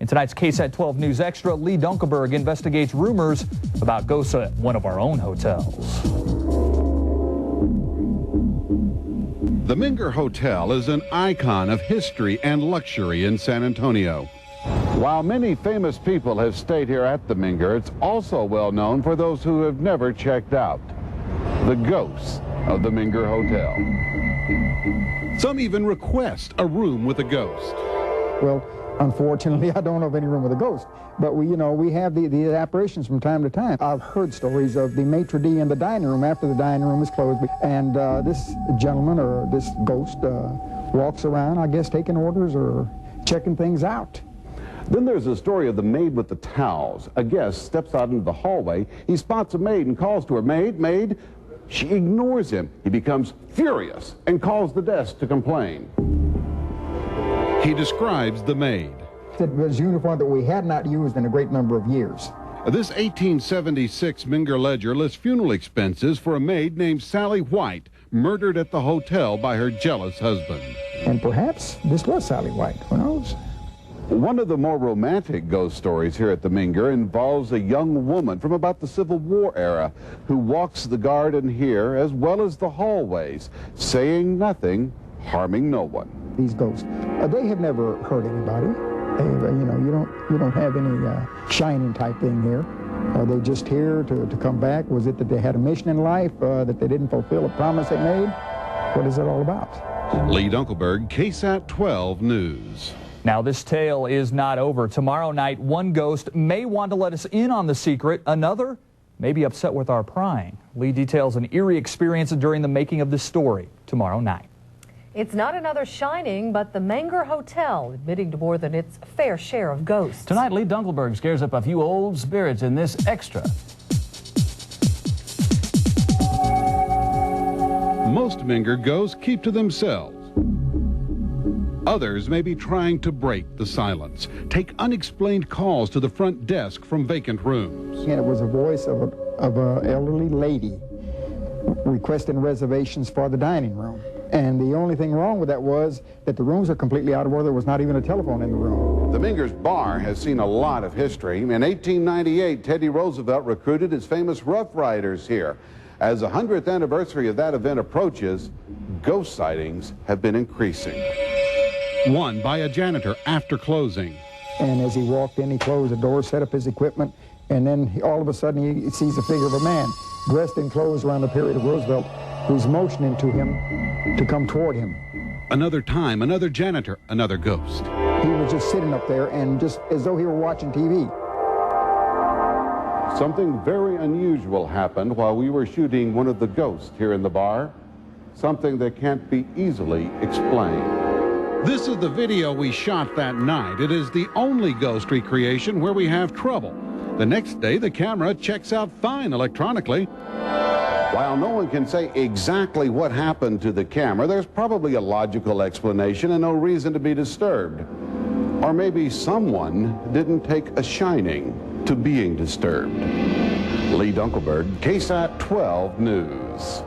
In tonight's KSAT 12 News Extra, Lee Dunkleberg investigates rumors about ghosts at one of our own hotels. The MENGER Hotel is an icon of history and luxury in San Antonio. While many famous people have stayed here at the MENGER, it's also well known for those who have never checked out the ghosts of the MENGER Hotel. Some even request a room with a ghost. Well, unfortunately, I don't know of any room with a ghost, but we have the apparitions from time to time. I've heard stories of the maitre d' in the dining room after the dining room is closed, and this gentleman or this ghost walks around, I guess, taking orders or checking things out. Then there's the story of the maid with the towels. A guest steps out into the hallway. He spots a maid and calls to her, "Maid, maid." She ignores him. He becomes furious and calls the desk to complain. He describes the maid. It was a uniform that we had not used in a great number of years. This 1876 MENGER ledger lists funeral expenses for a maid named Sally White, murdered at the hotel by her jealous husband. And perhaps this was Sally White, who knows? One of the more romantic ghost stories here at the MENGER involves a young woman from about the Civil War era who walks the garden here as well as the hallways, saying nothing, harming no one. These ghosts, they have never hurt anybody. You don't have any shining type thing here. Are they just here to come back? Was it that they had a mission in life, that they didn't fulfill a promise they made? What is it all about? Lee Dunkleberg, KSAT 12 News. Now, this tale is not over. Tomorrow night, one ghost may want to let us in on the secret. Another may be upset with our prying. Lee details an eerie experience during the making of this story tomorrow night. It's not another shining, but the MENGER Hotel admitting to more than its fair share of ghosts. Tonight, Lee Dunkleberg scares up a few old spirits in this extra. Most MENGER ghosts keep to themselves. Others may be trying to break the silence, take unexplained calls to the front desk from vacant rooms. And it was a voice of an elderly lady requesting reservations for the dining room. And the only thing wrong with that was that the rooms are completely out of order. There was not even a telephone in the room. The MENGER's bar has seen a lot of history. In 1898, Teddy Roosevelt recruited his famous Rough Riders here. As the 100th anniversary of that event approaches, ghost sightings have been increasing. One by a janitor after closing. And as he walked in, he closed the door, set up his equipment, and then all of a sudden he sees the figure of a man dressed in clothes around the period of Roosevelt, who's motioning to him to come toward him. Another time, another janitor, another ghost. He was just sitting up there and just as though he were watching TV. Something very unusual happened while we were shooting one of the ghosts here in the bar. Something that can't be easily explained. This is the video we shot that night. It is the only ghost recreation where we have trouble. The next day, the camera checks out fine electronically. While no one can say exactly what happened to the camera, there's probably a logical explanation and no reason to be disturbed. Or maybe someone didn't take a shining to being disturbed. Lee Dunkleberg, KSAT 12 News.